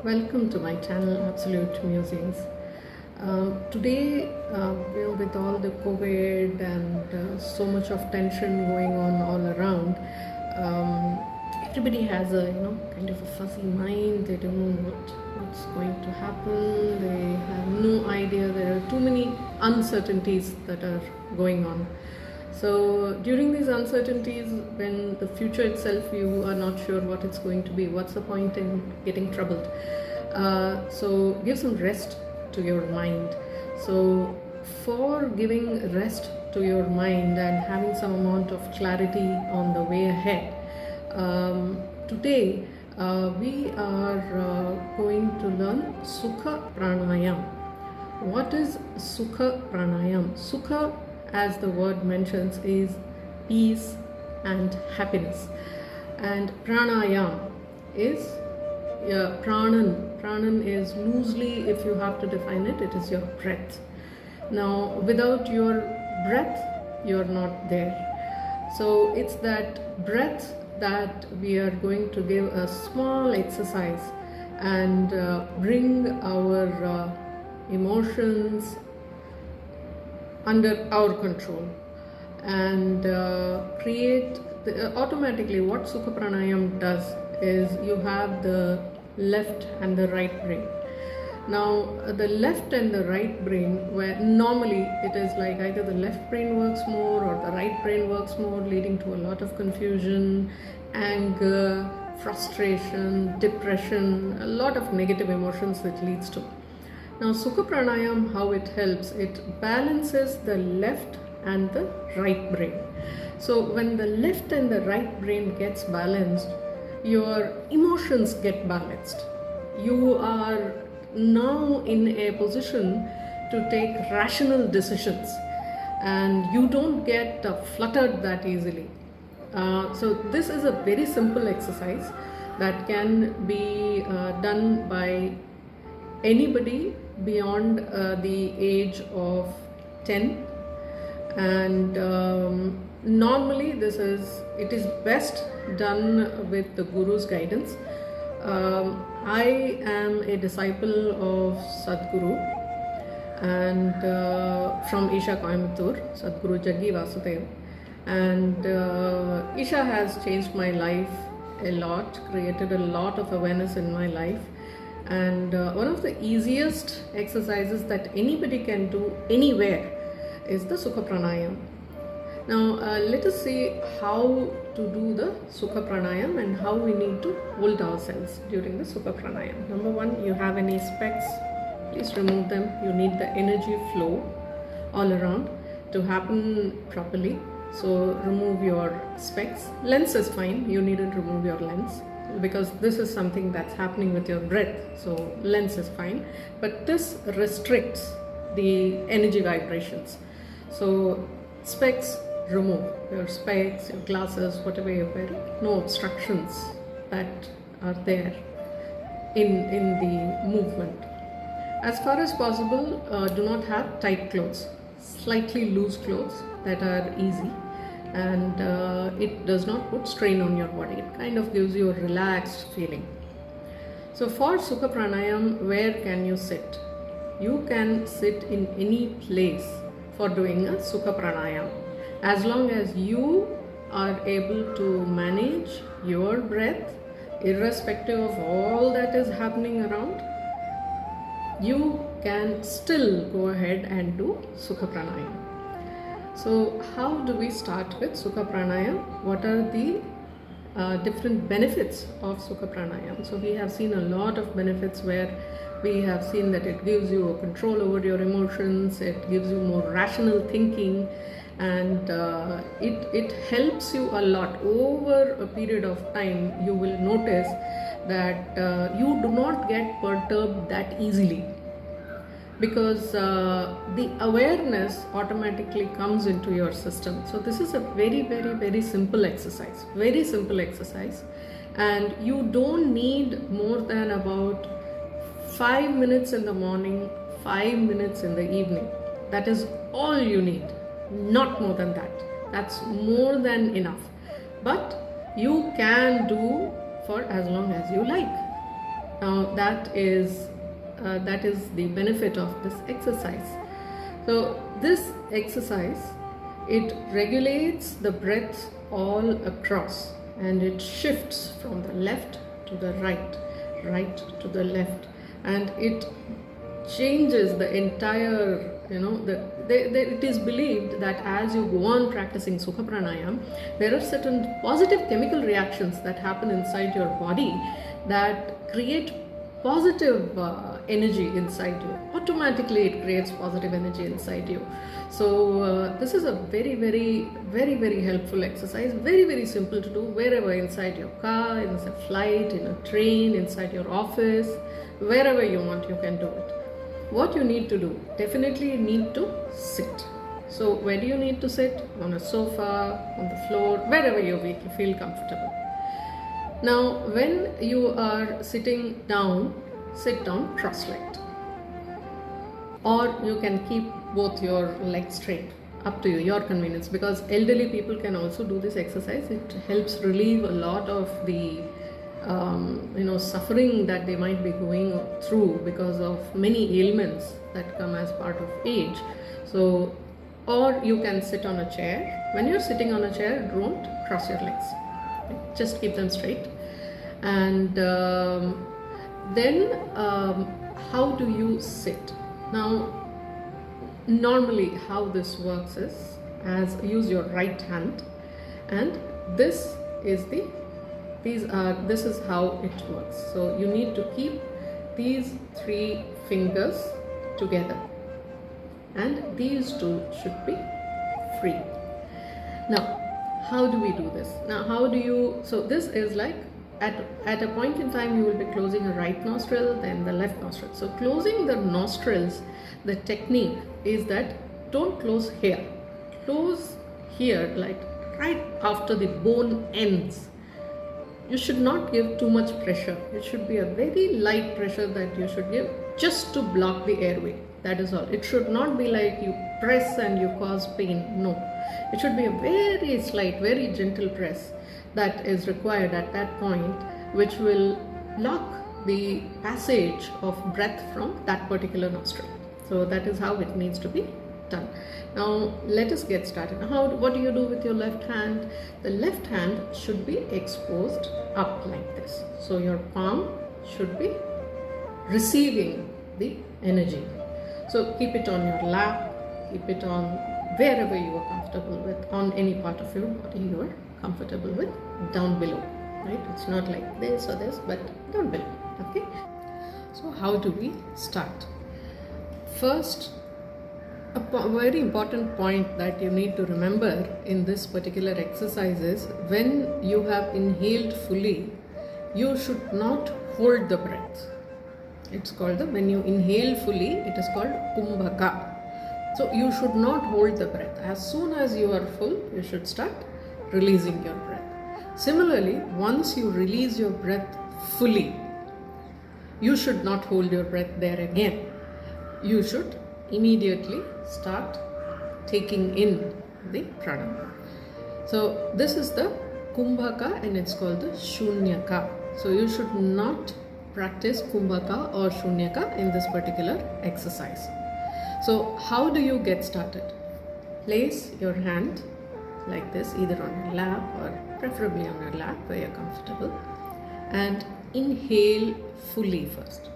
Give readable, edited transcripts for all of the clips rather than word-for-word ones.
Welcome to my channel, Absolute Musings. Today, with all the COVID and so much of tension going on all around, everybody has a kind of a fuzzy mind. They don't know what's going to happen. They have no idea. There are too many uncertainties that are going on. So during these uncertainties, when the future itself, you are not sure what it's going to be, what's the point in getting troubled? So give some rest to your mind. So for giving rest to your mind and having some amount of clarity on the way ahead, today we are going to learn Sukha Pranayam. What is Sukha Pranayam? Sukha, as the word mentions, is peace and happiness, and pranayam is pranan. Pranan is loosely, if you have to define it, it is your breath. Now, without your breath, you're not there. So it's that breath that we are going to give a small exercise and bring our emotions under our control and create automatically. What Sukha Pranayam does is you have the left and the right brain. Now the left and the right brain, where normally it is like either the left brain works more or the right brain works more, leading to a lot of confusion, anger, frustration, depression, a lot of negative emotions that leads to. Now Sukha Pranayam, how it helps, it balances the left and the right brain. So when the left and the right brain gets balanced, your emotions get balanced. You are now in a position to take rational decisions and you don't get fluttered that easily. So this is a very simple exercise that can be done by anybody beyond the age of 10, and normally it is best done with the Guru's guidance. I am a disciple of Sadhguru and from Isha Coimbatore, Sadhguru Jaggi Vasudev, and Isha has changed my life a lot, created a lot of awareness in my life. And one of the easiest exercises that anybody can do anywhere is the Sukha Pranayam. Now let us see how to do the Sukha Pranayam and how we need to hold ourselves during the Sukha Pranayam. Number one, you have any specs, please remove them. You need the energy flow all around to happen properly. So remove your specs. Lens is fine, you needn't remove your lens, because this is something that's happening with your breath, so lens is fine, but this restricts the energy vibrations. So specs, remove your specs, your glasses, whatever you're wearing, no obstructions that are there in the movement. As far as possible, do not have tight clothes, slightly loose clothes that are easy, and it does not put strain on your body. It kind of gives you a relaxed feeling. So for Sukha Pranayam, where can you sit? You can sit in any place for doing a Sukha Pranayam, as long as you are able to manage your breath irrespective of all that is happening around. You can still go ahead and do Sukha Pranayam. So how do we start with Sukha Pranayam? What are the different benefits of Sukha Pranayam? So we have seen a lot of benefits where we have seen that it gives you a control over your emotions, it gives you more rational thinking, and it helps you a lot. Over a period of time, you will notice that you do not get perturbed that easily, because the awareness automatically comes into your system. So this is a very, very, very simple exercise, and you don't need more than about 5 minutes in the morning, 5 minutes in the evening. That is all you need, not more than that. That's more than enough. But you can do for as long as you like. Now that is the benefit of this exercise. So this exercise, it regulates the breath all across, and it shifts from the left to the right, right to the left, and it changes the entire, it is believed that as you go on practicing Sukha Pranayam, there are certain positive chemical reactions that happen inside your body that create positive energy inside you. Automatically it creates positive energy inside you. So this is a very, very, very, very helpful exercise. Very, very simple to do wherever, inside your car, in a flight, in a train, inside your office, wherever you want, you can do it. What you need to do, definitely you need to sit. So where do you need to sit? On a sofa, on the floor, wherever you feel comfortable. Now when you are sitting down, sit down cross-legged, or you can keep both your legs straight, up to you, your convenience, because elderly people can also do this exercise. It helps relieve a lot of the suffering that they might be going through because of many ailments that come as part of age. So, or you can sit on a chair. When you're sitting on a chair, don't cross your legs, just keep them straight. And then how do you sit? Now normally how this works is, use your right hand, and this is how it works. So you need to keep these 3 fingers together, and these 2 should be free. Now how do we do this? So this is like, at a point in time you will be closing the right nostril, then the left nostril. So closing the nostrils, the technique is that don't close here, close here, like right after the bone ends. You should not give too much pressure. It should be a very light pressure that you should give, just to block the airway. That is all. It should not be like you press and you cause pain. No, it should be a very slight, very gentle press that is required at that point, which will block the passage of breath from that particular nostril. So that is how it needs to be done. Now let us get started. What do you do with your left hand? The left hand should be exposed up like this. So your palm should be receiving the energy. So keep it on your lap, keep it on wherever you are comfortable with, on any part of your body you are comfortable with, down below, right? It's not like this or this, but down below. Okay. So how do we start? First, a very important point that you need to remember in this particular exercise is, when you have inhaled fully, you should not hold the breath. It's called when you inhale fully, it is called Kumbhaka. So you should not hold the breath. As soon as you are full, you should start releasing your breath. Similarly, once you release your breath fully, you should not hold your breath there again. You should immediately start taking in the prana. So this is the Kumbhaka, and it's called the Shunyaka. So you should not practice Kumbhaka or Shunyaka in this particular exercise. So how do you get started? Place your hand like this, either on your lap or preferably on your lap where you're comfortable, and inhale fully first.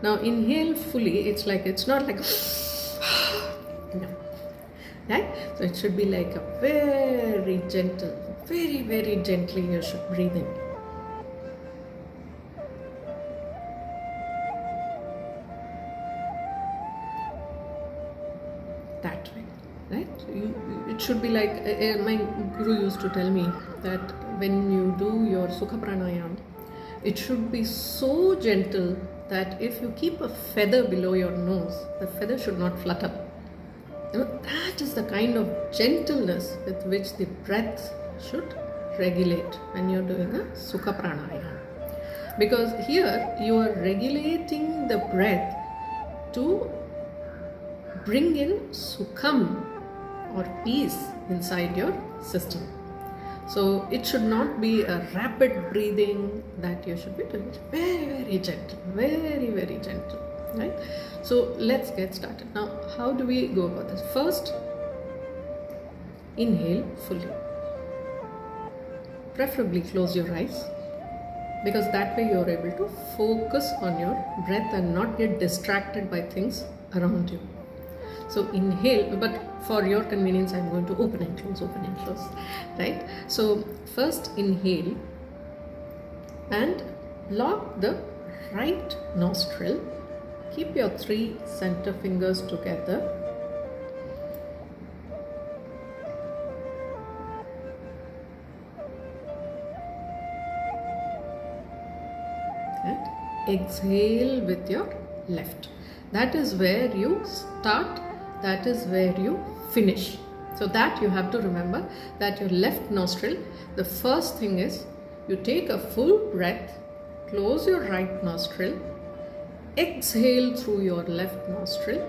Now inhale fully, it's not like no, right? So it should be like a very gentle, very, very gently you should breathe in. That way, right? It should be like, my guru used to tell me that when you do your Sukha Pranayam, it should be so gentle that if you keep a feather below your nose, the feather should not flutter. That is the kind of gentleness with which the breath should regulate when you're doing a Sukha Pranayam. Because here you are regulating the breath to bring in Sukham or peace inside your system. So it should not be a rapid breathing that you should be doing. It very, very gentle, very, very gentle, right? So let's get started. Now, how do we go about this? First, inhale fully. Preferably close your eyes, because that way you're able to focus on your breath and not get distracted by things around you. So inhale, but for your convenience I'm going to open and close, right? So first inhale and lock the right nostril. Keep your 3 center fingers together and exhale with your left. That is where you start, that is where you finish. So that you have to remember, that your left nostril, the first thing is you take a full breath, close your right nostril, exhale through your left nostril,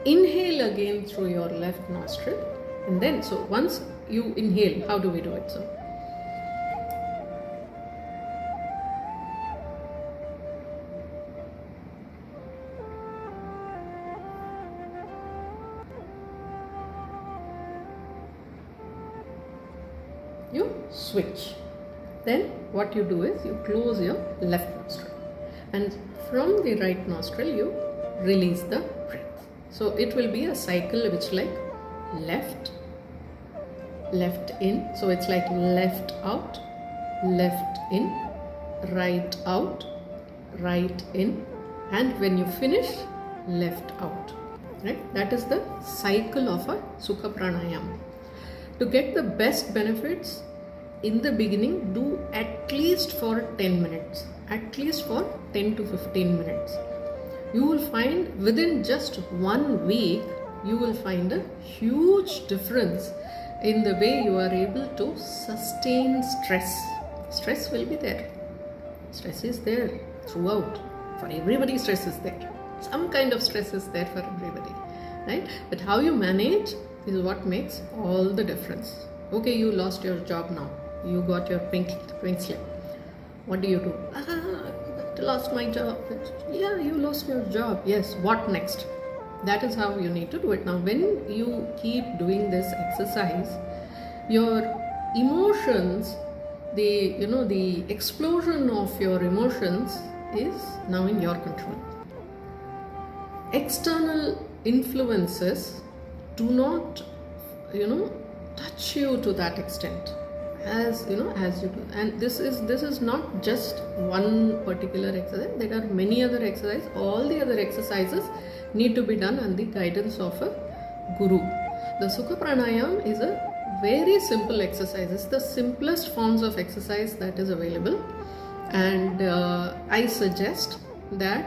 inhale again through your left nostril, and then, so once you inhale, how do we do it? So you switch. Then what you do is you close your left nostril, and from the right nostril you release the breath. So it will be a cycle which like left, left in. So it's like left out, left in, right out, right in, and when you finish, left out, right? That is the cycle of a Sukha Pranayama. To get the best benefits, in the beginning, do at least for 10 minutes, at least for 10 to 15 minutes. You will find within just 1 week, you will find a huge difference in the way you are able to sustain stress. Stress will be there. Stress is there throughout. For everybody, stress is there. Some kind of stress is there for everybody, right? But how you manage is what makes all the difference. Okay, you lost your job now. You got your pink slip. What do you do? I lost my job. Yeah, you lost your job. Yes, what next? That is how you need to do it. Now, when you keep doing this exercise, your emotions, the explosion of your emotions is now in your control. External influences do not, touch you to that extent as you do. And this is not just one particular exercise. There are many other exercises. All the other exercises need to be done under the guidance of a guru. The Sukha Pranayam is a very simple exercise. It's the simplest forms of exercise that is available, and I suggest that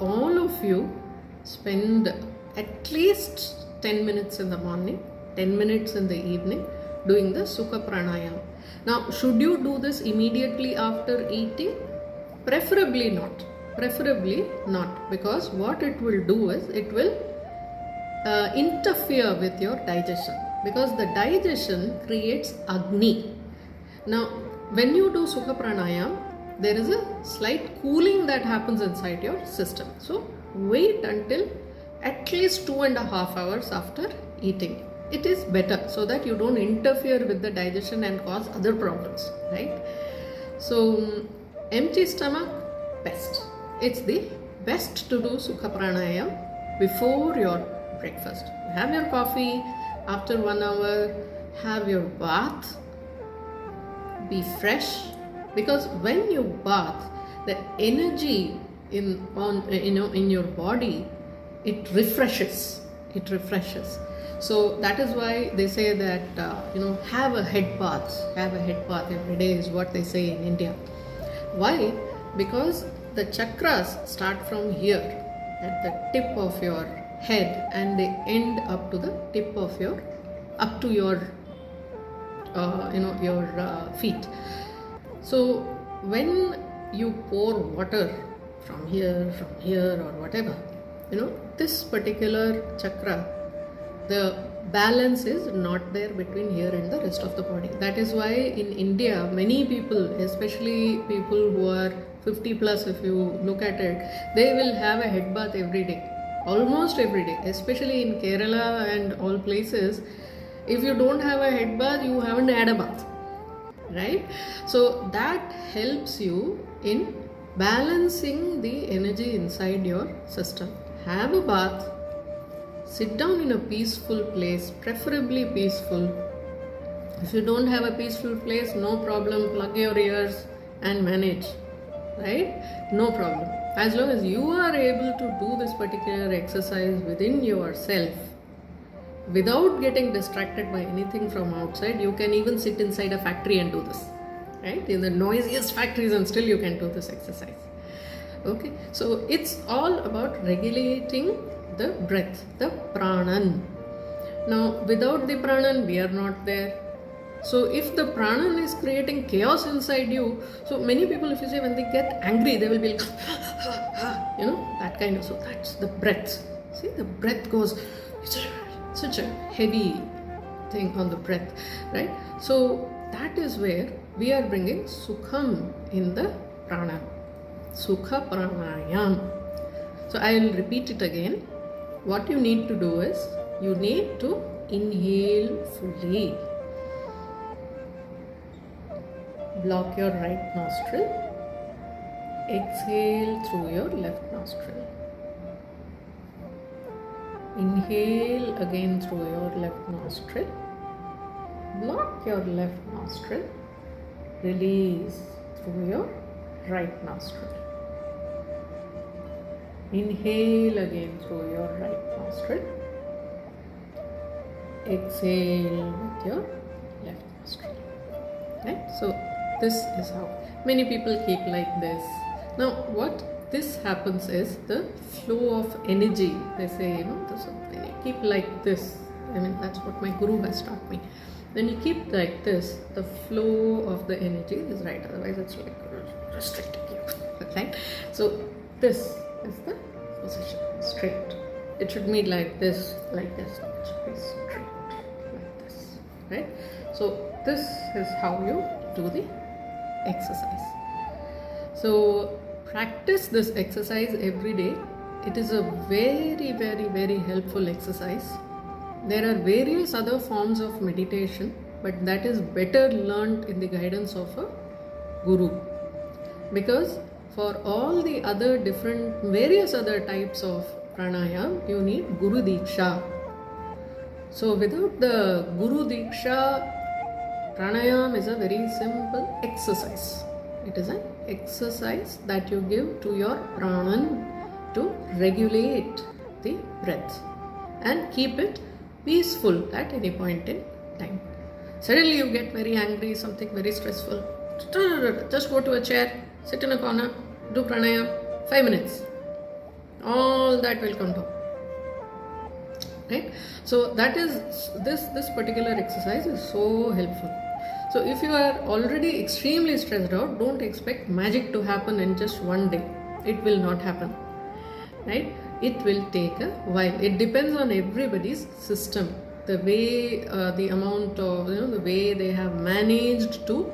all of you spend at least 10 minutes in the morning, 10 minutes in the evening doing the Sukha Pranayam. Now, should you do this immediately after eating? Preferably not. Preferably not, because what it will do is it will interfere with your digestion, because the digestion creates Agni. Now, when you do Sukha Pranayam, there is a slight cooling that happens inside your system. So, wait until at least 2.5 hours after eating. It is better, so that you don't interfere with the digestion and cause other problems, right? So, empty stomach, best. It's the best to do Sukha Pranayam before your breakfast. Have your coffee, after 1 hour, have your bath, be fresh, because when you bath, the energy in your body, it refreshes. So that is why they say that have a head bath every day is what they say in India. Why? Because the chakras start from here at the tip of your head, and they end up to the tip of your feet. So when you pour water from here or whatever, this particular chakra the balance is not there between here and the rest of the body. That is why in India, many people, especially people who are 50 plus, if you look at it, they will have a head bath every day, almost every day, especially in Kerala and all places. If you don't have a head bath, you haven't had a bath, right? So that helps you in balancing the energy inside your system. Have a bath, sit down in a peaceful place, preferably peaceful. If you don't have a peaceful place, no problem, plug your ears and manage, right? No problem. As long as you are able to do this particular exercise within yourself without getting distracted by anything from outside, you can even sit inside a factory and do this, right? In the noisiest factories, and still you can do this exercise. Okay, so it's all about regulating the breath, the pranan. Now, without the pranan, we are not there. So, if the pranan is creating chaos inside you, so many people, if you say, when they get angry, they will be like, that kind of. So, that's the breath. See, the breath goes, it's such a heavy thing on the breath, right? So, that is where we are bringing sukham in the prana. Sukha pranayam. So I will repeat it again. What you need to do is, you need to inhale fully. Block your right nostril. Exhale through your left nostril. Inhale again through your left nostril. Block your left nostril. Release through your right nostril. Inhale again through your right nostril. Exhale with your left nostril. Right? So this is how many people keep like this. Now what this happens is the flow of energy. They say, when you keep like this, that's what my guru has taught me. When you keep like this, the flow of the energy is right. Otherwise it's like restricting you. Right? So this is the position, straight. It should be like this, like this. It should be straight, like this, right? So this is how you do the exercise. So practice this exercise every day. It is a very, very, very helpful exercise. There are various other forms of meditation, but that is better learned in the guidance of a guru, because for all the other various other types of pranayam, you need Guru Diksha. So without the Guru Diksha, pranayam is a very simple exercise. It is an exercise that you give to your pranan to regulate the breath and keep it peaceful at any point in time. Suddenly you get very angry, something very stressful, just go to a chair, sit in a corner, do pranayam, 5 minutes. All that will come down. Right? So that is this particular exercise is so helpful. So if you are already extremely stressed out, don't expect magic to happen in just one day. It will not happen. Right? It will take a while. It depends on everybody's system. The way, the amount of, the way they have managed to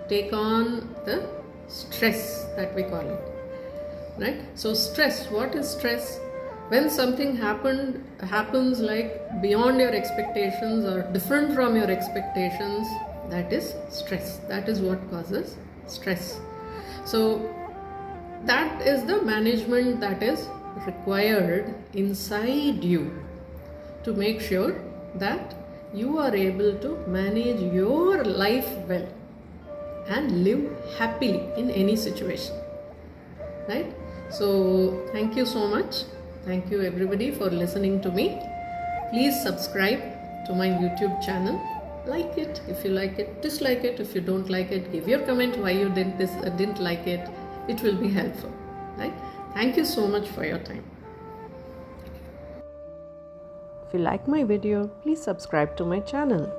take on the stress that we call it, right? So stress, what is stress? When something happens like beyond your expectations or different from your expectations, that is stress. That is what causes stress. So that is the management that is required inside you to make sure that you are able to manage your life well and live happily in any situation, right? So thank you so much. Thank you everybody for listening to me. Please subscribe to my YouTube channel. Like it if you like it, dislike it if you don't like it, give your comment why you didn't like it. It will be helpful, right? Thank you so much for your time. If you like my video, please subscribe to my channel.